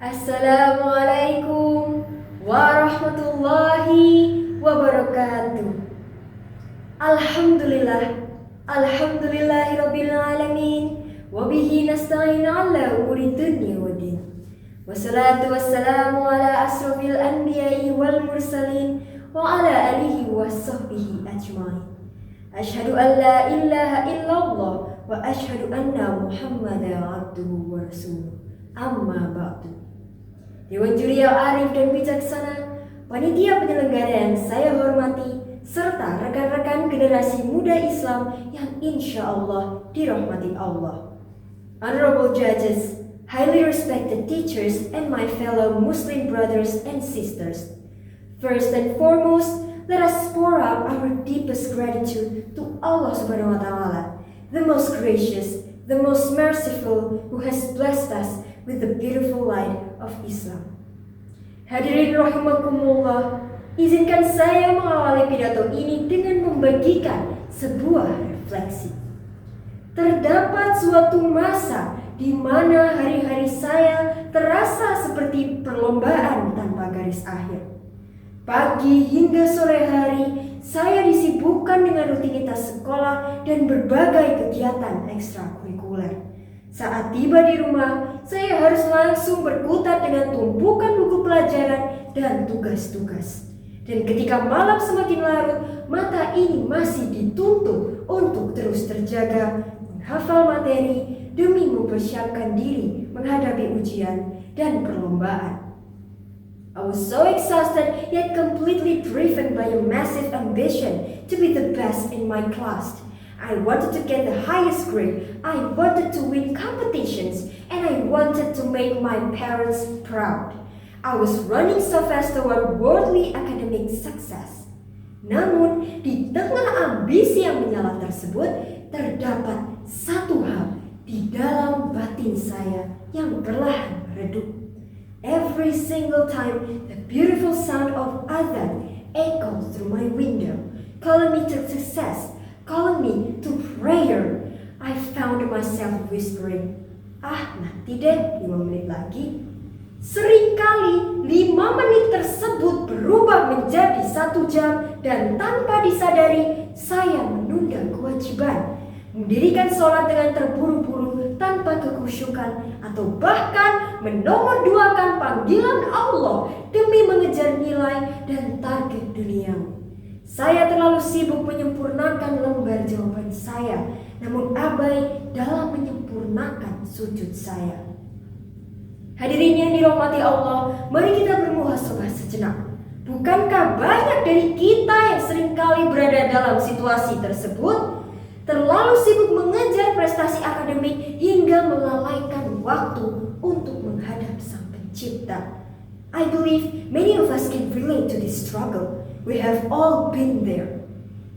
Assalamualaikum warahmatullahi wabarakatuh. Alhamdulillah, alhamdulillahirabbil alamin, wa bihi nasta'in ala umuri dunya waddin. Wassalatu wassalamu ala asrofil anbiya'i wal mursalin wa ala alihi washabbihi ajmain. Asyhadu an la ilaha illallah wa asyhadu anna Muhammadan abduhu wa rasuluh. Amma ba'du. Dewan Juri yang arif dan bijaksana, panitia penyelenggara yang saya hormati, serta rekan-rekan generasi muda Islam yang insya Allah dirahmati Allah. Honorable judges, highly respected teachers, and my fellow Muslim brothers and sisters. First and foremost, let us pour out our deepest gratitude to Allah Subhanahu wa Ta'ala, the most gracious, the most merciful, who has blessed us with the beautiful light of Islam. Hadirin rahimakumullah, izinkan saya mengawali pidato ini dengan membagikan sebuah refleksi. Terdapat suatu masa di mana hari-hari saya terasa seperti perlombaan tanpa garis akhir. Pagi hingga sore hari, saya disibukkan dengan rutinitas sekolah dan berbagai kegiatan ekstrakurikuler. Saat tiba di rumah, saya harus langsung berkutat dengan tumpukan buku pelajaran dan tugas-tugas. Dan ketika malam semakin larut, mata ini masih dituntut untuk terus terjaga, menghafal materi demi mempersiapkan diri menghadapi ujian dan perlombaan. I was so exhausted yet completely driven by a massive ambition to be the best in my class. I wanted to get the highest grade, I wanted to win competitions, and I wanted to make my parents proud. I was running so fast toward worldly academic success. Namun, di tengah ambisi yang menyala tersebut, terdapat satu hal di dalam batin saya yang perlahan meredup. Every single time the beautiful sound of adhan echoed through my window, calling me to success, calling me to prayer, I found myself whispering, nanti deh 5 menit lagi. Seringkali 5 menit tersebut berubah menjadi 1 jam dan tanpa disadari saya menunda kewajiban, mendirikan sholat dengan terburu-buru tanpa kekhusyukan, atau bahkan menomorduakan panggilan Allah demi mengejar nilai dan target duniawi. Saya terlalu sibuk menyempurnakan lembar jawaban saya, namun abai dalam menyempurnakan sujud saya. Hadirin yang dirahmati Allah, mari kita bermuhasabah sejenak. Bukankah banyak dari kita yang seringkali berada dalam situasi tersebut? Terlalu sibuk mengejar prestasi akademik hingga melalaikan waktu untuk menghadap Sang Pencipta. I believe many of us can relate to this struggle. We have all been there.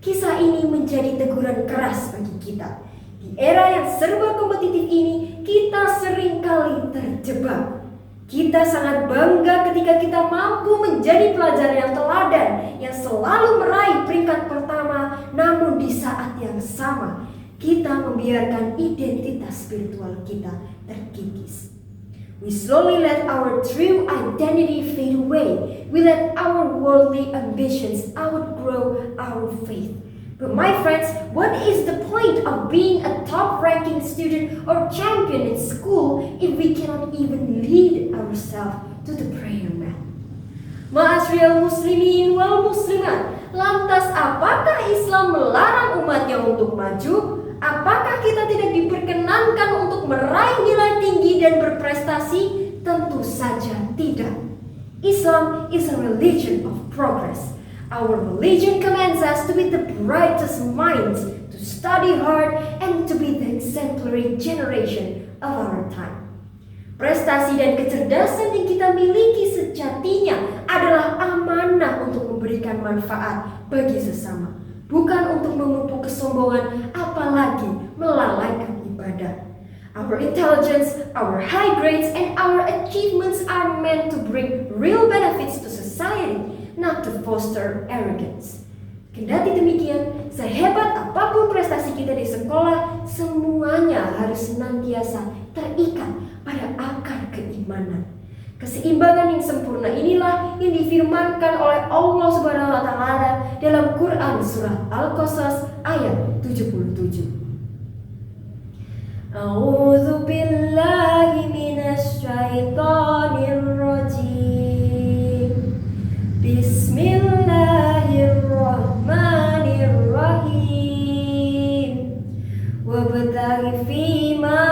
Kisah ini menjadi teguran keras bagi kita. Di era yang serba kompetitif ini, kita seringkali terjebak. Kita sangat bangga ketika kita mampu menjadi pelajar yang teladan, yang selalu meraih peringkat pertama, namun di saat yang sama, kita membiarkan identitas spiritual kita terkikis. We slowly let our true identity fade away. We let our worldly ambitions outgrow our faith. But my friends, what is the point of being a top-ranking student or champion in school if we cannot even lead ourselves to the prayer mat? Ma'asyiral muslimin wal muslimat, lantas apakah Islam melarang umatnya untuk maju? Apakah kita tidak diperkenankan untuk meraih nilai tinggi dan berprestasi? Tentu saja tidak. Islam is a religion of progress. Our religion commands us to be the brightest minds, to study hard, and to be the exemplary generation of our time. Prestasi dan kecerdasan yang kita miliki sejatinya adalah amanah untuk memberikan manfaat bagi sesama, bukan untuk memupuk kesombongan, apalagi melalaikan ibadah. Our intelligence, our high grades, and our achievements are meant to bring real benefits to society, not to foster arrogance. Kendati demikian, sehebat apapun prestasi kita di sekolah, semuanya harus senantiasa terikat pada akar keimanan. Keseimbangan yang sempurna inilah yang difirmankan oleh Allah Subhanahu wa taala dalam Quran surah Al-Qasas ayat 77. A'udzu billahi minasy syaithanir rajim. Bismillahirrahmanirrahim. Wabtaghi fima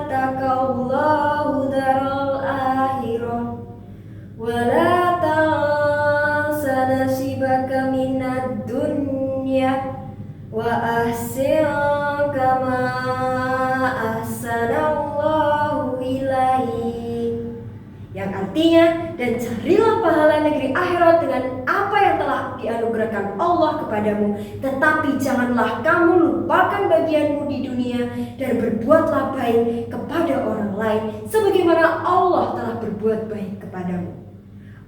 atakallahu daral akhirah wala tansa nasibaka minad dunya wa ahsin kama ahsanallahu ilaik. Yang artinya, dan carilah pahala negeri akhirat dengan apa yang telah dianugerahkan Allah kepadamu, tetapi janganlah kamu lupakan bagianmu di dunia dan berbuatlah baik kepada orang lain sebagaimana Allah telah berbuat baik kepadamu.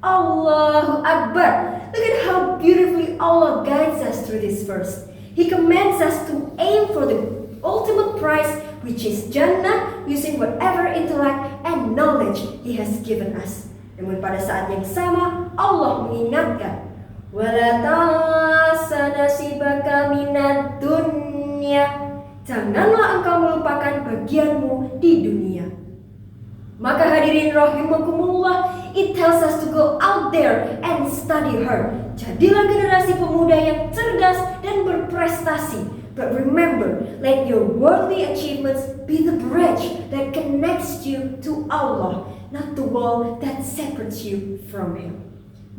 Allahu Akbar. Look at how beautifully Allah guides us through this verse. He commands us to aim for the ultimate prize, which is Jannah, using whatever intellect and knowledge He has given us. Namun pada saat yang sama Allah mengingatkan, wala tansa nasibaka minad dunya. Janganlah engkau melupakan bagianmu di dunia. Maka hadirin rahimakumullah, it tells us to go out there and study hard. Jadilah generasi pemuda yang cerdas dan berprestasi. But remember, let your worldly achievements be the bridge that connects you to Allah, not the wall that separates you from Him.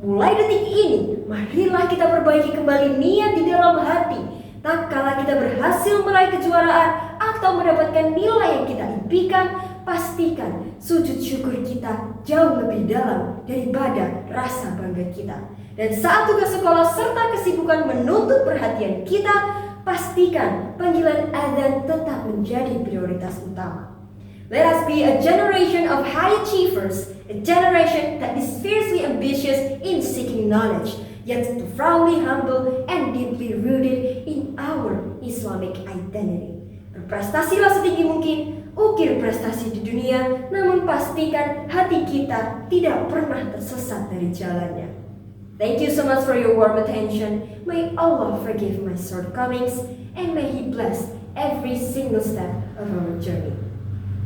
Mulai detik ini, marilah kita perbaiki kembali niat di dalam hati. Tak kala kita berhasil meraih kejuaraan atau mendapatkan nilai yang kita impikan, pastikan sujud syukur kita jauh lebih dalam daripada rasa bangga kita. Dan saat tugas sekolah serta kesibukan menuntut perhatian kita, pastikan panggilan azan tetap menjadi prioritas utama. Let us be a generation of high achievers, a generation that is fiercely ambitious in seeking knowledge, yet profoundly humble and deeply rooted in our Islamic identity. Berprestasilah setinggi mungkin, ukir prestasi di dunia, namun pastikan hati kita tidak pernah tersesat dari jalannya. Thank you so much for your warm attention. May Allah forgive my shortcomings and may He bless every single step of our journey.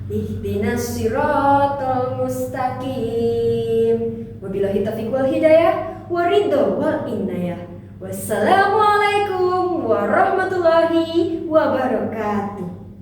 Ihdinas siratal mustaqim. Wabillahi taufiq wal hidayah, waridho wal inayah. Wassalamualaikum warahmatullahi wabarakatuh.